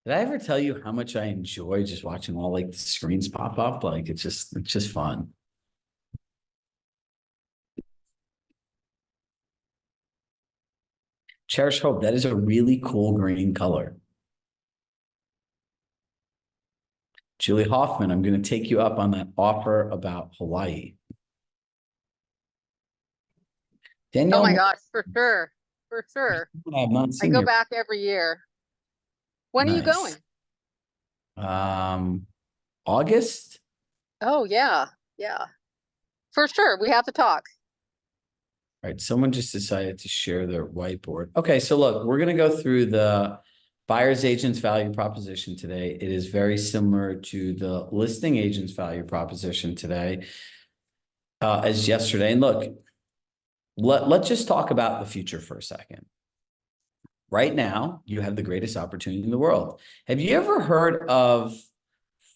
Did I ever tell you how much I enjoy just watching all like the screens pop up? Like it's just fun. Cherish Hope, that is a really cool green color. Julie Hoffman, I'm going to take you up on that offer about Hawaii. Oh my Danielle, gosh, for sure. For sure. I have not I seen go your back every year. When are you nice. going? Um, August? Oh yeah. Yeah. For sure. We have to talk. All right, someone just decided to share their whiteboard. Okay, so look, we're going to go through the buyer's agent's value proposition today. It is very similar to the listing agent's value proposition today as yesterday. And look, let's just talk about the future for a second. Right now, you have the greatest opportunity in the world. Have you ever heard of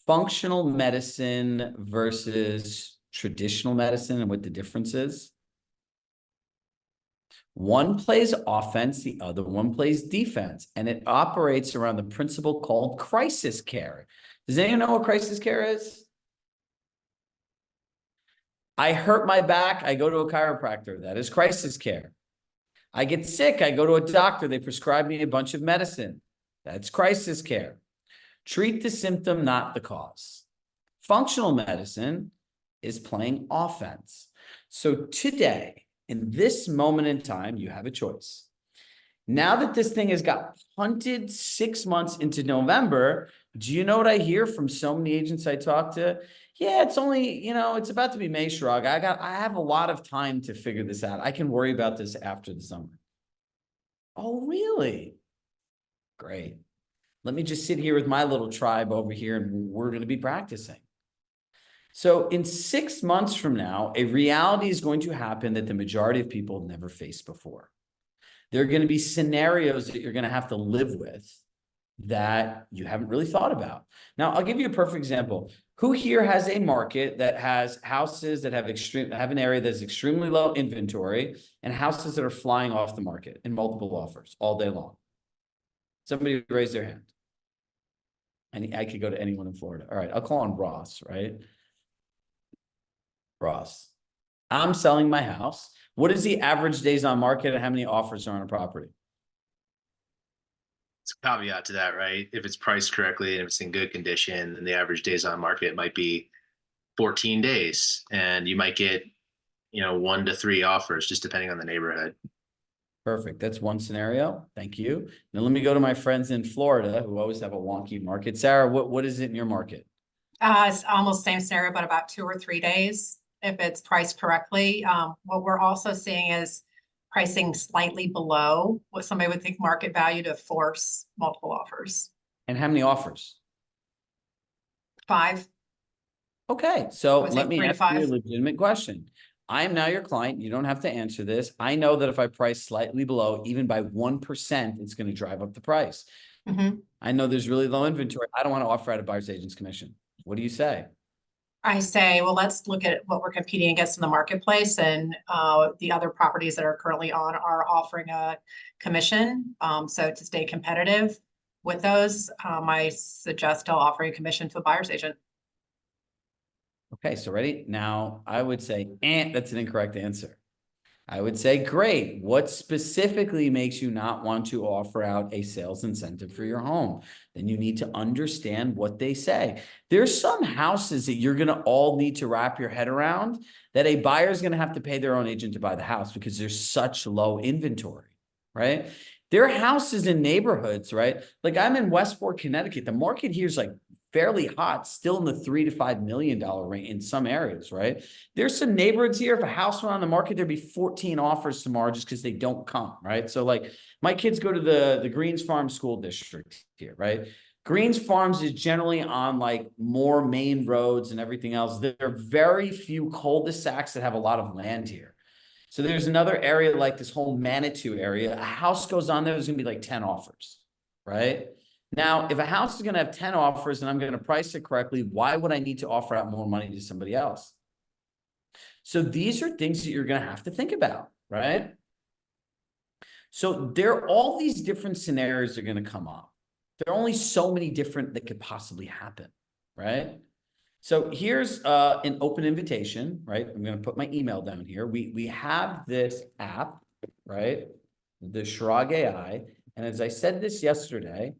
functional medicine versus traditional medicine and what the difference is? One plays offense, the other one plays defense, and it operates around the principle called crisis care. Does anyone know what crisis care is? I hurt my back, I go to a chiropractor. That is crisis care. I get sick, I go to a doctor, they prescribe me a bunch of medicine. That's crisis care. Treat the symptom, not the cause. Functional medicine is playing offense. So today, in this moment in time, you have a choice. Now that this thing has got punted 6 months into November, do you know what I hear from so many agents I talk to? Yeah, it's only, it's about to be May, Chirag. I have a lot of time to figure this out. I can worry about this after the summer. Oh, really? Great. Let me just sit here with my little tribe over here and we're going to be practicing. So in 6 months from now, a reality is going to happen that the majority of people have never faced before. There are going to be scenarios that you're going to have to live with that you haven't really thought about. Now, I'll give you a perfect example. Who here has a market that has houses that have an area that's extremely low inventory and houses that are flying off the market in multiple offers all day long? Somebody raise their hand. And I could go to anyone in Florida. All right, I'll call on Ross, right? Ross. I'm selling my house. What is the average days on market and how many offers are on a property? It's a caveat to that, right? If it's priced correctly and if it's in good condition, then the average days on market might be 14 days, and you might get, 1 to 3 offers, just depending on the neighborhood. Perfect. That's one scenario. Thank you. Now let me go to my friends in Florida who always have a wonky market. Sarah, what is it in your market? It's almost same scenario, but about 2 or 3 days if it's priced correctly. What we're also seeing is pricing slightly below what somebody would think market value to force multiple offers. And how many offers? 5. Okay, so I would let say me 3 to ask you a 5. legitimate question. I am now your client. You don't have to answer this. I know that if I price slightly below, even by 1%, it's going to drive up the price. Mhm. I know there's really low inventory. I don't want to offer out a buyer's agent's commission. What do you say? I say, well, let's look at what we're competing against in the marketplace, and the other properties that are currently on are offering a commission. So to stay competitive with those, I suggest I'll offer a commission to a buyer's agent. Okay, so ready? Now, I would say, that's an incorrect answer. I would say, great. What specifically makes you not want to offer out a sales incentive for your home? Then you need to understand what they say. There's some houses that you're going to all need to wrap your head around that a buyer is going to have to pay their own agent to buy the house because there's such low inventory, right? There are houses in neighborhoods, right? Like I'm in Westport, Connecticut. The market here is like fairly hot, still in the $3 to $5 million range in some areas, right? There's some neighborhoods here. If a house went on the market, there'd be 14 offers tomorrow just because they don't come, right? So like my kids go to the Greens Farm School District here, right? Greens Farms is generally on like more main roads and everything else. There are very few cul-de-sacs that have a lot of land here. So there's another area like this whole Manitou area. A house goes on there, there's gonna be like 10 offers, right? Now, if a house is gonna have 10 offers and I'm gonna price it correctly, why would I need to offer out more money to somebody else? So these are things that you're gonna have to think about, right? So there are all these different scenarios that are gonna come up. There are only so many different that could possibly happen, right? So here's an open invitation, right? I'm going to put my email down here. We have this app, right? The Chirag AI. And as I said this yesterday,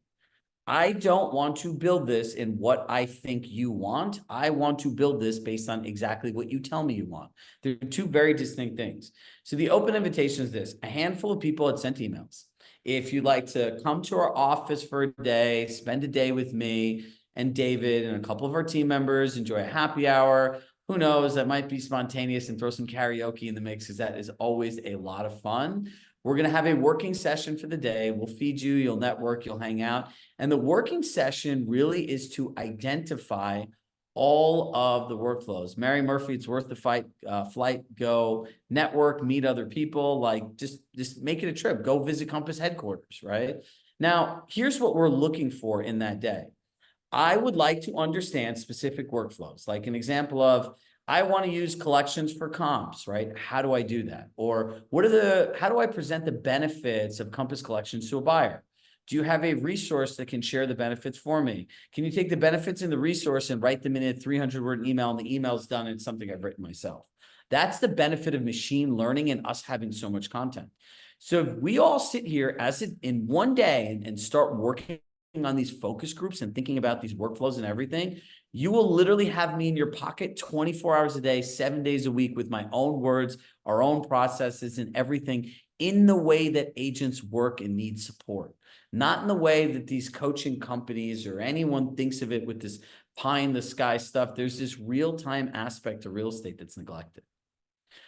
I don't want to build this in what I think you want. I want to build this based on exactly what you tell me you want. They're two very distinct things. So the open invitation is this: a handful of people had sent emails. If you'd like to come to our office for a day, spend a day with me and David and a couple of our team members, enjoy a happy hour. Who knows? That might be spontaneous and throw some karaoke in the mix, because that is always a lot of fun. We're going to have a working session for the day. We'll feed you, you'll network, you'll hang out. And the working session really is to identify all of the workflows. Mary Murphy, it's worth the fight, flight, go network, meet other people, like just make it a trip, go visit Compass headquarters, right? Now, here's what we're looking for in that day. I would like to understand specific workflows, like an example of, I want to use collections for comps, right? How do I do that? Or how do I present the benefits of Compass collections to a buyer? Do you have a resource that can share the benefits for me? Can you take the benefits in the resource and write them in a 300-word email, and the email's done and it's something I've written myself? That's the benefit of machine learning and us having so much content. So if we all sit here in one day and start working on these focus groups and thinking about these workflows and everything, you will literally have me in your pocket 24 hours a day, 7 days a week, with my own words, our own processes, and everything in the way that agents work and need support. Not in the way that these coaching companies or anyone thinks of it with this pie in the sky stuff. There's this real-time aspect to real estate that's neglected.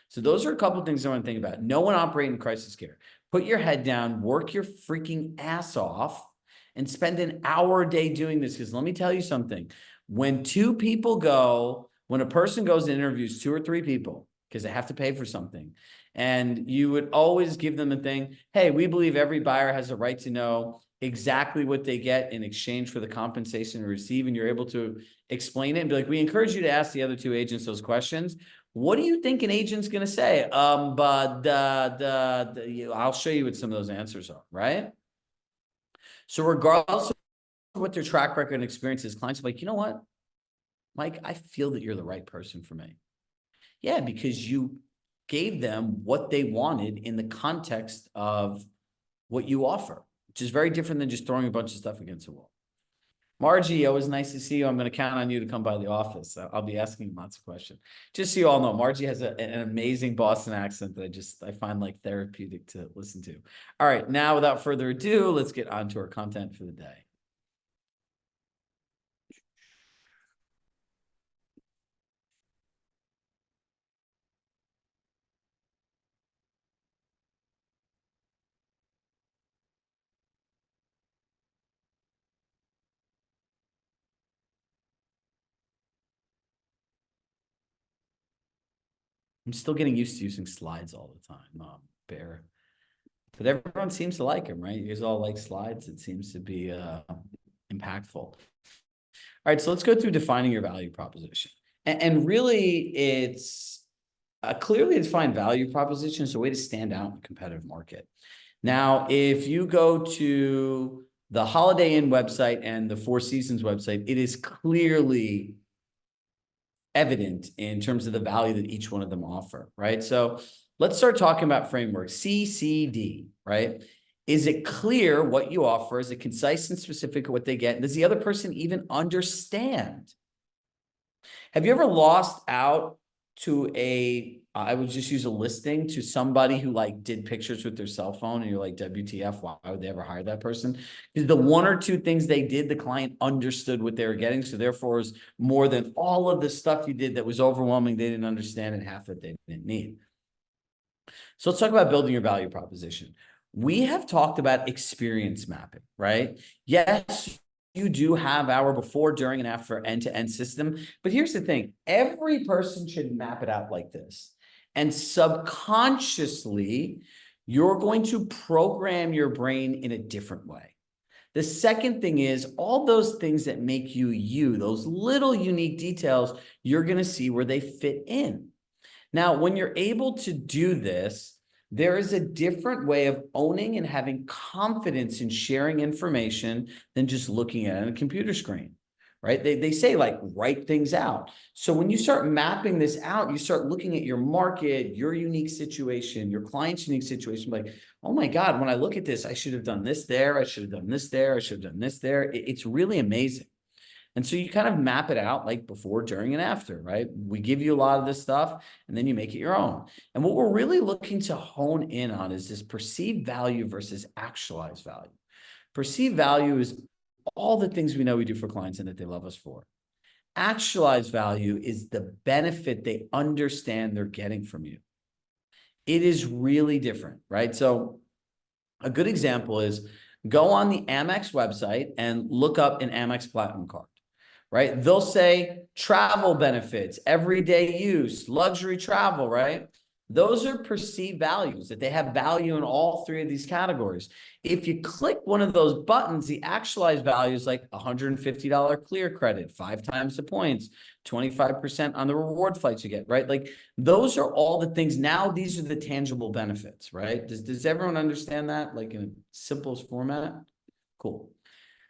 So those are a couple of things I want to think about. No one operating in crisis care. Put your head down, work your freaking ass off, and spend an hour a day doing this. Because let me tell you something. When a person goes and interviews 2 or 3 people, because they have to pay for something, and you would always give them a thing, hey, we believe every buyer has a right to know exactly what they get in exchange for the compensation they receive, and you're able to explain it and be like, we encourage you to ask the other 2 agents those questions. What do you think an agent's going to say? But I'll show you what some of those answers are, right? So regardless of what their track record and experience is, clients are like, you know what, Mike, I feel that you're the right person for me. Yeah, because you gave them what they wanted in the context of what you offer, which is very different than just throwing a bunch of stuff against the wall. Margie, always nice to see you. I'm going to count on you to come by the office. I'll be asking lots of questions. Just so you all know, Margie has an amazing Boston accent that I find like therapeutic to listen to. All right, now without further ado, let's get on to our content for the day. I'm still getting used to using slides all the time, Bear. But everyone seems to like them, right? You guys all like slides. It seems to be impactful. All right, so let's go through defining your value proposition. And really, it's a clearly defined value proposition is a way to stand out in a competitive market. Now, if you go to the Holiday Inn website and the Four Seasons website, it is clearly evident in terms of the value that each one of them offer, right? So let's start talking about frameworks. CCD, right? Is it clear what you offer? Is it concise and specific what they get? And does the other person even understand? Have you ever lost out to I would just use a listing, to somebody who like did pictures with their cell phone, and you're like, WTF, why would they ever hire that person? Because the 1 or 2 things they did, the client understood what they were getting. So therefore, it was more than all of the stuff you did that was overwhelming. They didn't understand, and half that they didn't need. So let's talk about building your value proposition. We have talked about experience mapping, right? Yes, you do have our before, during, and after end-to-end system. But here's the thing. Every person should map it out like this. And subconsciously, you're going to program your brain in a different way. The second thing is all those things that make you you, those little unique details, you're going to see where they fit in. Now, when you're able to do this, There is a different way of owning and having confidence in sharing information than just looking at it on a computer screen, right? They say like write things out. So when you start mapping this out, you start looking at your market, your unique situation, your client's unique situation, like, oh my God, when I look at this, I should have done this there. I should have done this there. I should have done this there. It's really amazing. And so you kind of map it out like before, during, and after, right? We give you a lot of this stuff and then you make it your own. And what we're really looking to hone in on is this perceived value versus actualized value. Perceived value is all the things we know we do for clients and that they love us for. Actualized value is the benefit they understand they're getting from you. It is really different, right? So a good example is go on the Amex website and look up an Amex Platinum card. Right? They'll say travel benefits, everyday use, luxury travel, right? Those are perceived values, that they have value in all three of these categories. If you click one of those buttons, the actualized value is like $150 clear credit, 5 times the points, 25% on the reward flights you get, right? Like those are all the things. Now these are the tangible benefits, right? Does everyone understand that? Like in a simplest format? Cool.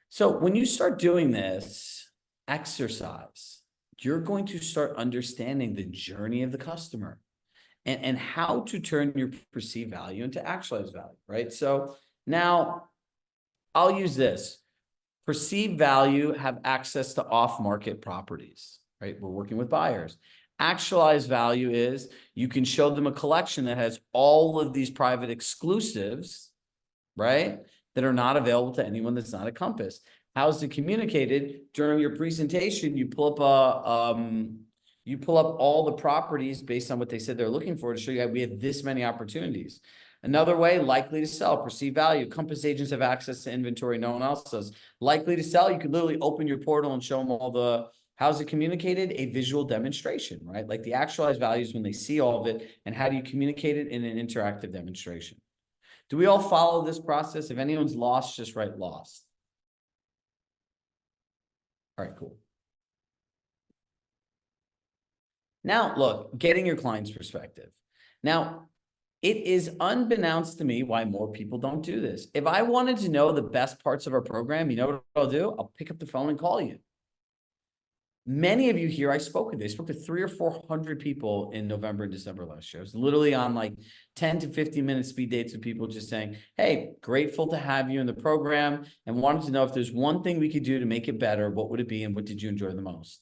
So when you start doing this exercise, you're going to start understanding the journey of the customer and how to turn your perceived value into actualized value, right? So now I'll use this. Perceived value have access to off-market properties, right? We're working with buyers. Actualized value is you can show them a collection that has all of these private exclusives, right? That are not available to anyone that's not a Compass. How's it communicated? During your presentation, you pull up all the properties based on what they said they're looking for to show you we have this many opportunities. Another way, likely to sell, perceived value. Compass agents have access to inventory no one else does. Likely to sell, you could literally open your portal and show them all the, how's it communicated? A visual demonstration, right? Like the actualized values when they see all of it, and how do you communicate it in an interactive demonstration? Do we all follow this process? If anyone's lost, just write lost. All right, cool. Now, look, getting your client's perspective. Now, it is unbeknownst to me why more people don't do this. If I wanted to know the best parts of our program, you know what I'll do? I'll pick up the phone and call you. Many of you here, I spoke to 300 or 400 people in November and December last year. I was literally on like 10 to 15-minute speed dates with people just saying, hey, grateful to have you in the program and wanted to know if there's one thing we could do to make it better, what would it be and what did you enjoy the most?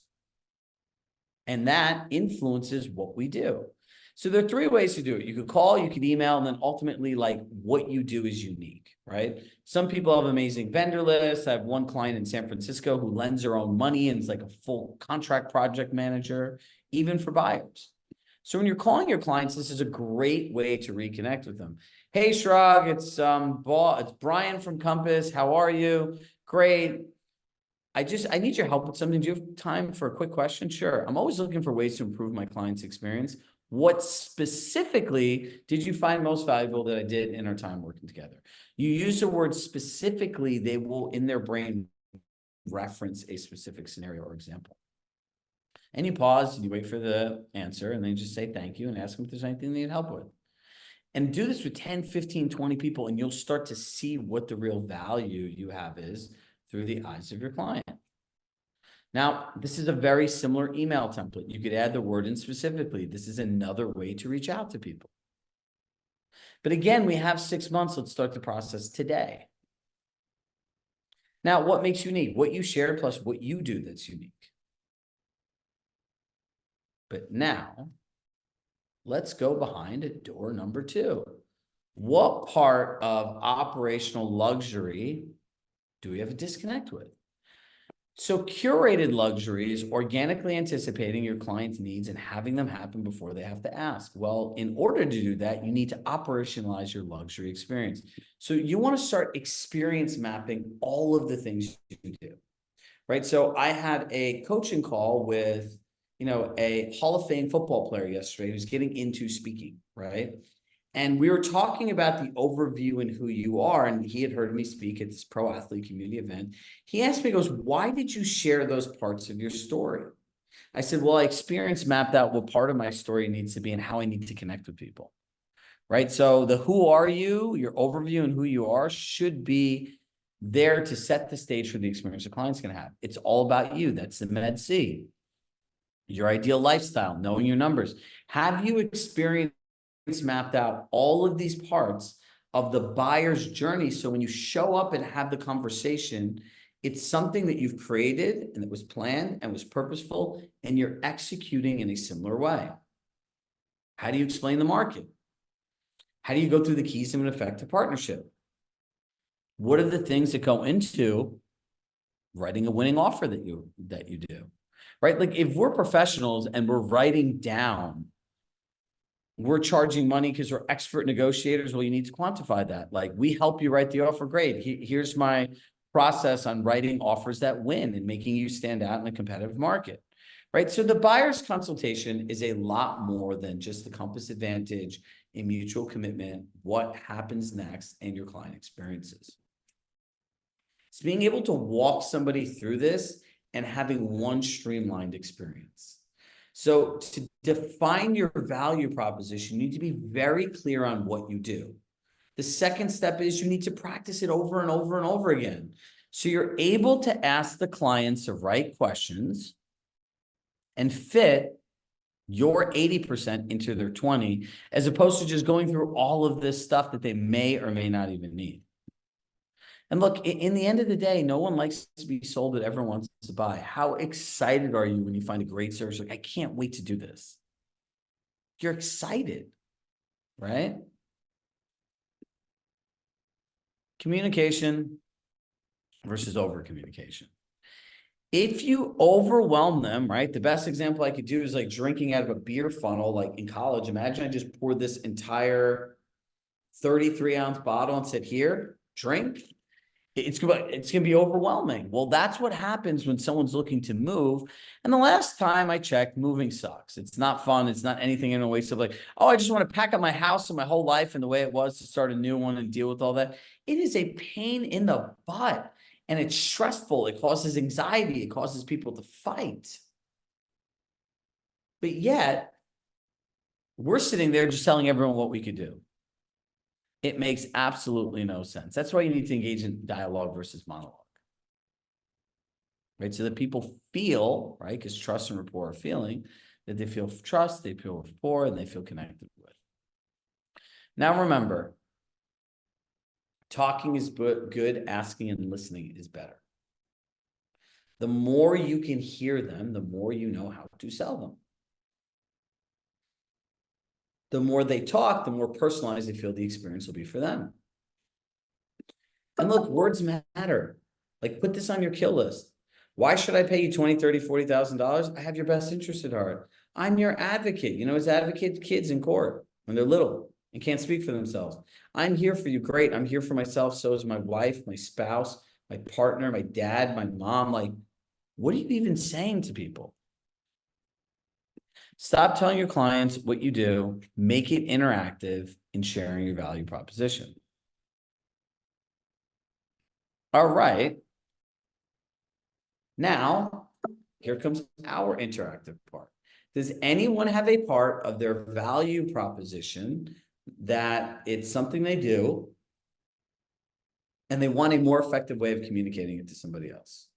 And that influences what we do. So there are 3 ways to do it. You could call, you could email, and then ultimately like what you do is unique, right? Some people have amazing vendor lists. I have one client in San Francisco who lends her own money and is like a full contract project manager, even for buyers. So when you're calling your clients, this is a great way to reconnect with them. Hey, Chirag, it's Brian from Compass. How are you? Great. I need your help with something. Do you have time for a quick question? Sure. I'm always looking for ways to improve my client's experience. What specifically did you find most valuable that I did in our time working together? You use the word specifically, they will in their brain reference a specific scenario or example. And you pause and you wait for the answer and then you just say thank you and ask them if there's anything they need help with. And do this with 10, 15, 20 people and you'll start to see what the real value you have is through the eyes of your client. Now, this is a very similar email template. You could add the word in specifically. This is another way to reach out to people. But again, we have 6 months. Let's start the process today. Now, what makes you unique? What you share plus what you do that's unique. But now, let's go behind door number 2. What part of operational luxury do we have a disconnect with? So curated luxury is organically anticipating your client's needs and having them happen before they have to ask. Well, in order to do that, you need to operationalize your luxury experience. So you want to start experience mapping all of the things you do, right? So I had a coaching call with, a Hall of Fame football player yesterday who's getting into speaking, right? And we were talking about the overview and who you are. And he had heard me speak at this pro athlete community event. He asked me, he goes, why did you share those parts of your story? I said, well, I experience mapped out what part of my story needs to be and how I need to connect with people. right? So the who are you, your overview and who you are should be there to set the stage for the experience the client's going to have. It's all about you. That's the Med C. Your ideal lifestyle, knowing your numbers. Have you experienced mapped out all of these parts of the buyer's journey? So when you show up and have the conversation, it's something that you've created and that was planned and was purposeful, and you're executing in a similar way. How do you explain the market? How do you go through the keys of an effective partnership? What are the things that go into writing a winning offer that you do? Right? Like if we're professionals and we're writing down, we're charging money because we're expert negotiators. Well, you need to quantify that. Like we help you write the offer. Great. Here's my process on writing offers that win and making you stand out in a competitive market. Right. So the buyer's consultation is a lot more than just the compass advantage, a mutual commitment, what happens next, and your client experiences. It's being able to walk somebody through this and having one streamlined experience. So to define your value proposition, you need to be very clear on what you do. The second step is you need to practice it over and over and over again. So you're able to ask the clients the right questions and fit your 80% into their 20, as opposed to just going through all of this stuff that they may or may not even need. And look, in the end of the day, no one likes to be sold that everyone wants to buy. How excited are you when you find a great service? Like, I can't wait to do this. You're excited, right? Communication versus over communication. If you overwhelm them, right? The best example I could do is like drinking out of a beer funnel, like in college. Imagine I just poured this entire 33-ounce bottle and said, here, drink. It's going to be overwhelming. Well, that's what happens when someone's looking to move. And the last time I checked, moving sucks. It's not fun. It's not anything in a way. So like, oh, I just want to pack up my house and my whole life and the way it was to start a new one and deal with all that. It is a pain in the butt and it's stressful. It causes anxiety. It causes people to fight. But yet we're sitting there just telling everyone what we could do. It makes absolutely no sense. That's why you need to engage in dialogue versus monologue. Right? So that people feel, right? Because trust and rapport are feeling, that they feel trust, they feel rapport, and they feel connected with. Now remember, talking is good, asking and listening is better. The more you can hear them, the more you know how to sell them. The more they talk, the more personalized they feel the experience will be for them. And look, words matter. Like put this on your kill list. Why should I pay you $20,000, $30,000, $40,000? I have your best interest at heart. I'm your advocate. You know, as advocate kids in court when they're little and can't speak for themselves. I'm here for you. Great. I'm here for myself. So is my wife, my spouse, my partner, my dad, my mom. Like, what are you even saying to people? Stop telling your clients what you do, make it interactive in sharing your value proposition. All right. Now, here comes our interactive part. Does anyone have a part of their value proposition that it's something they do and they want a more effective way of communicating it to somebody else?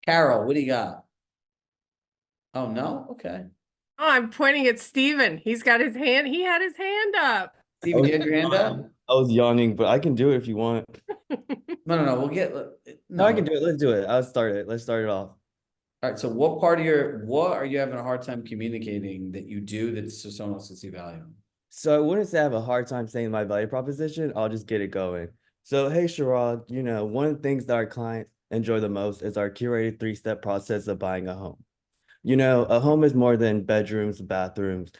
Carol, what do you got? Oh, no? Okay. Oh, I'm pointing at Steven. He had his hand up. Steven, you had your hand up? I was yawning, but I can do it if you want. No. We'll get No, I can do it. Let's do it. Let's start it off. All right. So what are you having a hard time communicating that you do that so someone else can see value in? So I wouldn't say I have a hard time saying my value proposition. I'll just get it going. So, hey, Chirag, one of the things that our clients enjoy the most is our curated 3-step process of buying a home. A home is more than bedrooms, bathrooms.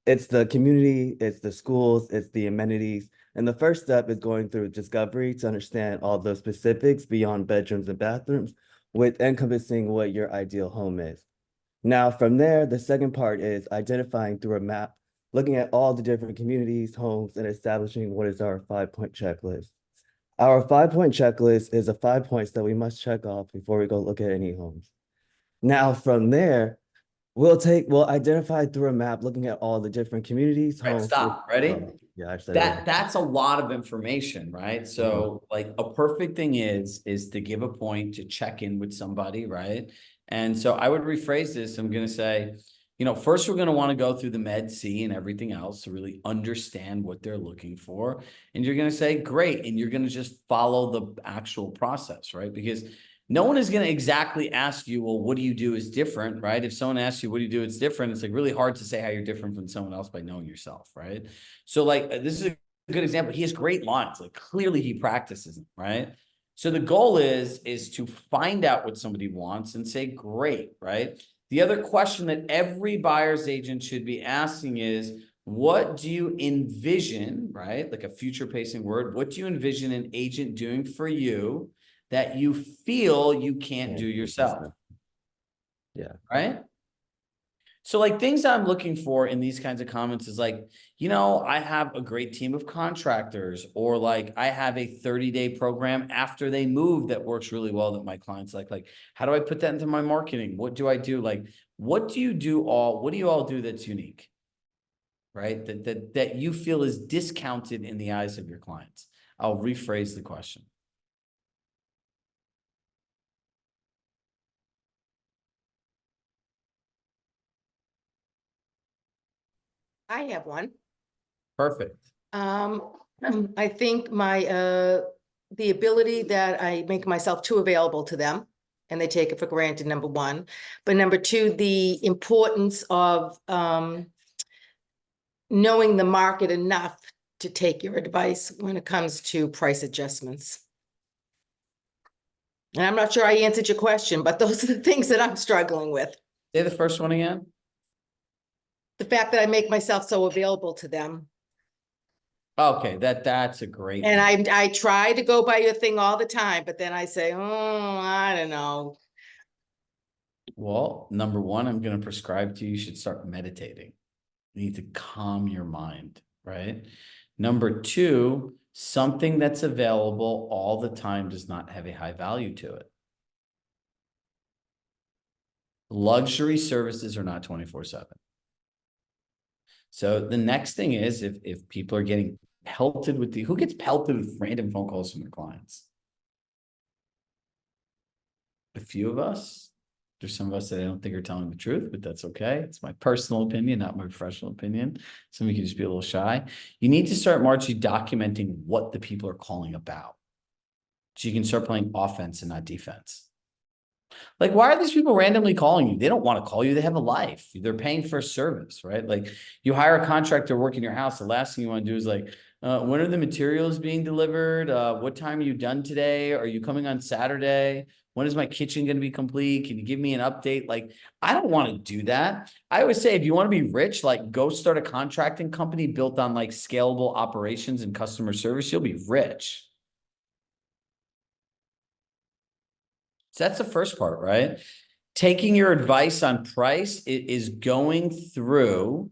It's the community, it's the schools, it's the amenities. And the first step is going through discovery to understand all the specifics beyond bedrooms and bathrooms, with encompassing what your ideal home is. Now, from there, the second part is identifying through a map, looking at all the different communities, homes, and establishing what is our 5-point checklist. Our 5-point checklist is the 5 points that we must check off before we go look at any homes. Now from there, we'll identify through a map, looking at all the different communities, Right, homes. stop. Ready? Yeah, I said it. That's a lot of information, right? So like a perfect thing is to give a point to check in with somebody, right? And so I would rephrase this. I'm going to say, first we're going to want to go through the Med C and everything else to really understand what they're looking for. And you're going to say, great. And you're going to just follow the actual process, right? Because no one is going to exactly ask you, well, what do you do is different, right? If someone asks you, what do you do? It's different. It's like really hard to say how you're different from someone else by knowing yourself, right? So like, this is a good example. He has great lines. Like clearly he practices them, right? So the goal is to find out what somebody wants and say, great, right? The other question that every buyer's agent should be asking is, what do you envision, right? Like a future pacing word. What do you envision an agent doing for you that you feel you can't do yourself? Yeah. Right? So like things I'm looking for in these kinds of comments is like, I have a great team of contractors, or like I have a 30-day program after they move that works really well that my clients like, how do I put that into my marketing? What do I do? Like, what do you all do that's unique? Right? That you feel is discounted in the eyes of your clients. I'll rephrase the question. I have one. Perfect. I think the ability that I make myself too available to them and they take it for granted, number one. But number two, the importance of knowing the market enough to take your advice when it comes to price adjustments. And I'm not sure I answered your question, but those are the things that I'm struggling with. Say the first one again. The fact that I make myself so available to them. Okay, that's a great And one. I try to go by your thing all the time, but then I say, oh, I don't know. Well, number one, I'm going to prescribe to you, you should start meditating. You need to calm your mind, right? Number two, something that's available all the time does not have a high value to it. Luxury services are not 24/7. So the next thing is if people are getting pelted with who gets pelted with random phone calls from their clients? A few of us. There's some of us that I don't think are telling the truth, but that's okay. It's my personal opinion, not my professional opinion. Some of you can just be a little shy. You need to start, Margie, documenting what the people are calling about. So you can start playing offense and not defense. Like, why are these people randomly calling you? They don't want to call you. They have a life. They're paying for a service, right? Like you hire a contractor to work in your house. The last thing you want to do is like, when are the materials being delivered? What time are you done today? Are you coming on Saturday? When is my kitchen going to be complete? Can you give me an update? Like, I don't want to do that. I always say, if you want to be rich, like go start a contracting company built on like scalable operations and customer service. You'll be rich. So that's the first part, right? Taking your advice on price is going through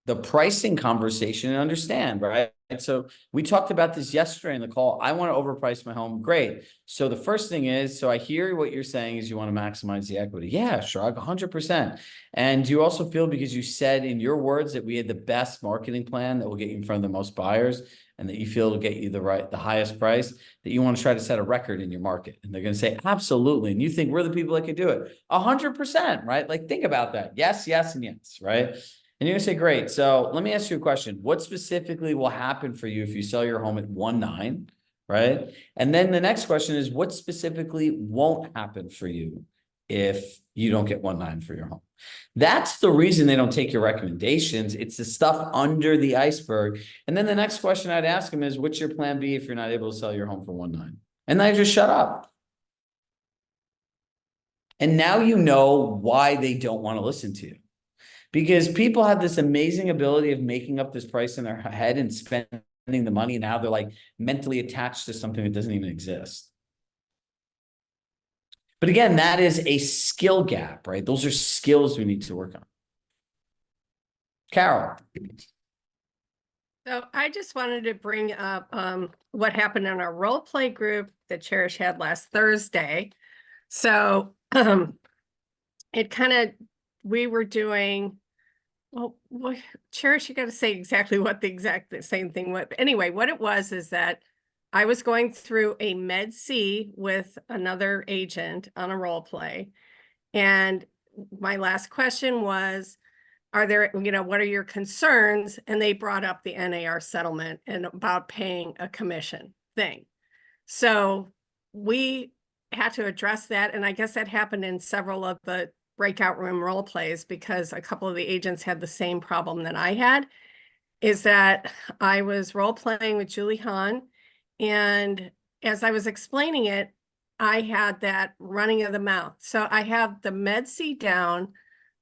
the pricing conversation and understand, right? And so we talked about this yesterday in the call. I want to overprice my home. Great. So the first thing is, so I hear what you're saying is you want to maximize the equity. Yeah, Chirag, 100%. And you also feel, because you said in your words that we had the best marketing plan that will get you in front of the most buyers, and that you feel will get you the highest price, that you want to try to set a record in your market. And they're going to say, absolutely. And you think we're the people that can do it. 100%, right? Like think about that. Yes, yes, and yes, right? And you're gonna say, great. So let me ask you a question. What specifically will happen for you if you sell your home at 1.9, right? And then the next question is, what specifically won't happen for you if you don't get 1.9 for your home? That's the reason they don't take your recommendations. It's the stuff under the iceberg. And then the next question I'd ask them is, what's your plan B if you're not able to sell your home for 1.9? And then I just shut up. And now you know why they don't want to listen to you. Because people have this amazing ability of making up this price in their head and spending the money. And now they're like mentally attached to something that doesn't even exist. But again, that is a skill gap, right? Those are skills we need to work on. Carol. So I just wanted to bring up what happened in our role play group that Cherish had last Thursday. So it kind of, we were doing, well, Cherish, you got to say exactly what the same thing was. Anyway, what it was is that I was going through a Med C with another agent on a role play. And my last question was, are there, what are your concerns? And they brought up the NAR settlement and about paying a commission thing. So we had to address that. And I guess that happened in several of the breakout room role plays because a couple of the agents had the same problem that I had, is that I was role playing with Julie Hahn. And as I was explaining it, I had that running of the mouth. So I have the Med C down.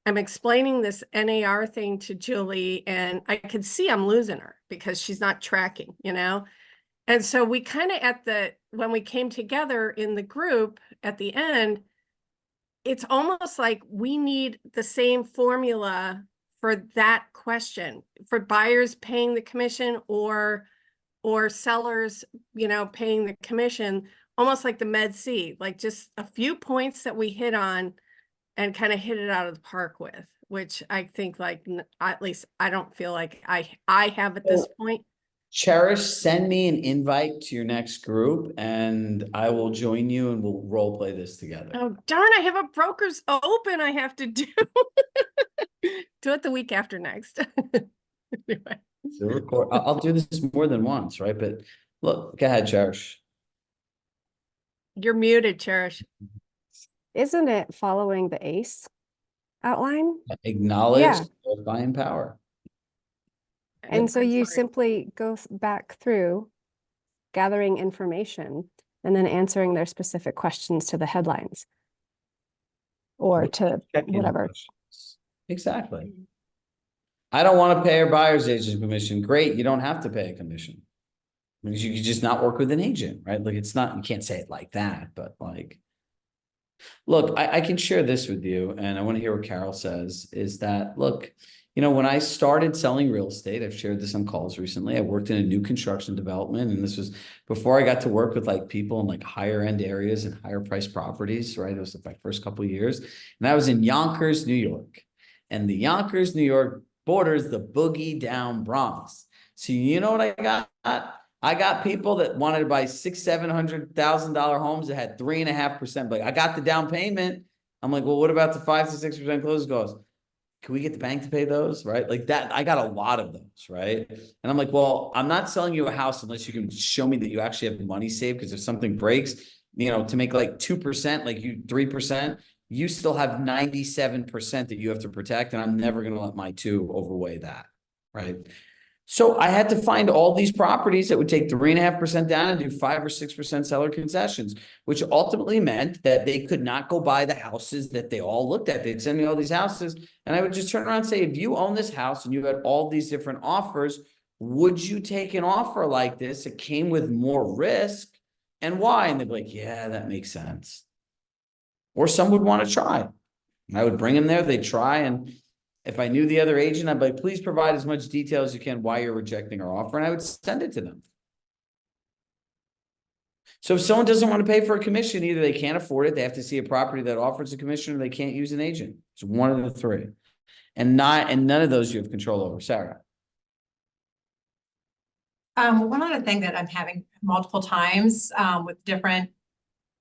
I'm explaining this NAR thing to Julie, and I could see I'm losing her because she's not tracking, And so we kind of when we came together in the group at the end, it's almost like we need the same formula for that question, for buyers paying the commission or sellers, paying the commission, almost like the Med C, like just a few points that we hit on and kind of hit it out of the park with, which I think at least I don't feel like I have at this point. Cherish, send me an invite to your next group and I will join you and we'll role play this together. Oh, darn, I have a broker's open I have to do. Do it the week after next. Anyway. So I'll do this more than once, right? But look, go ahead, Cherish. You're muted, Cherish. Isn't it following the ACE outline? Acknowledge, Yeah. clarify, and power. And so I'm you sorry. simply go back through gathering information and then answering their specific questions to the headlines or to Check-in whatever. questions. Exactly. I don't want to pay a buyer's agent commission. Great. You don't have to pay a commission because you could just not work with an agent, right? Like it's not, you can't say it like that, but like, look, I can share this with you and I want to hear what Carol says is that, look, when I started selling real estate, I've shared this on calls recently. I worked in a new construction development, and this was before I got to work with like people in like higher end areas and higher priced properties, right? It was my first couple of years. And I was in Yonkers, New York. And the Yonkers, New York borders the boogie down Bronx. So you know what I got? I got people that wanted to buy $600,000-$700,000 homes that had 3.5%. But I got the down payment. I'm like, well, what about the 5 to 6% closing costs? Can we get the bank to pay those? Right? Like that, I got a lot of those, right? And I'm like, well, I'm not selling you a house unless you can show me that you actually have money saved. Because if something breaks, to make like 2%, like you 3%, you still have 97% that you have to protect. And I'm never going to let my 2 overweigh that. Right. So I had to find all these properties that would take 3.5% down and do 5 or 6% seller concessions, which ultimately meant that they could not go buy the houses that they all looked at. They'd send me all these houses and I would just turn around and say, if you own this house and you had all these different offers, would you take an offer like this? It came with more risk and why? And they'd be like, yeah, that makes sense. Or some would want to try. I would bring them there, they'd try, and if I knew the other agent, I'd be like, please provide as much detail as you can why you're rejecting our offer, and I would send it to them. So if someone doesn't want to pay for a commission, either they can't afford it, they have to see a property that offers a commission, or they can't use an agent. It's one of the 3. And none of those you have control over. Sarah. One other thing that I'm having multiple times with different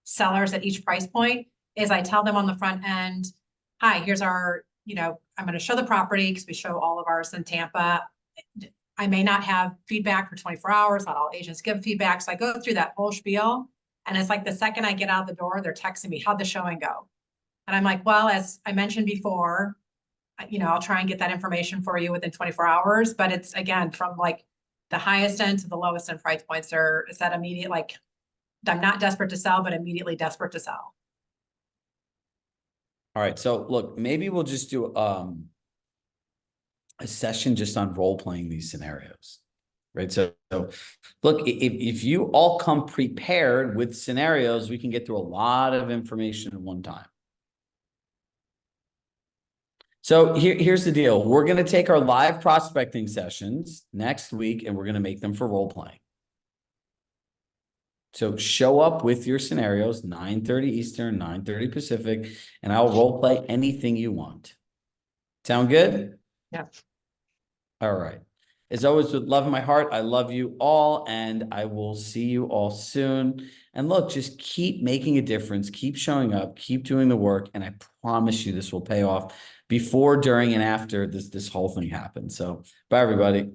sellers at each price point is I tell them on the front end, hi, here's our, I'm going to show the property because we show all of ours in Tampa. I may not have feedback for 24 hours. Not all agents give feedback. So I go through that whole spiel. And it's like the second I get out the door, they're texting me, how'd the showing go? And I'm like, well, as I mentioned before, I'll try and get that information for you within 24 hours. But it's again, from like the highest end to the lowest end price points is that immediate, like I'm not desperate to sell, but immediately desperate to sell. All right. So look, maybe we'll just do a session just on role playing these scenarios, right? So look, if you all come prepared with scenarios, we can get through a lot of information at one time. So here's the deal. We're going to take our live prospecting sessions next week and we're going to make them for role playing. So show up with your scenarios, 9:30 Eastern, 9:30 Pacific, and I'll role play anything you want. Sound good? Yeah. All right. As always, with love in my heart, I love you all, and I will see you all soon. And look, just keep making a difference, keep showing up, keep doing the work, and I promise you this will pay off before, during, and after this whole thing happens. So bye, everybody.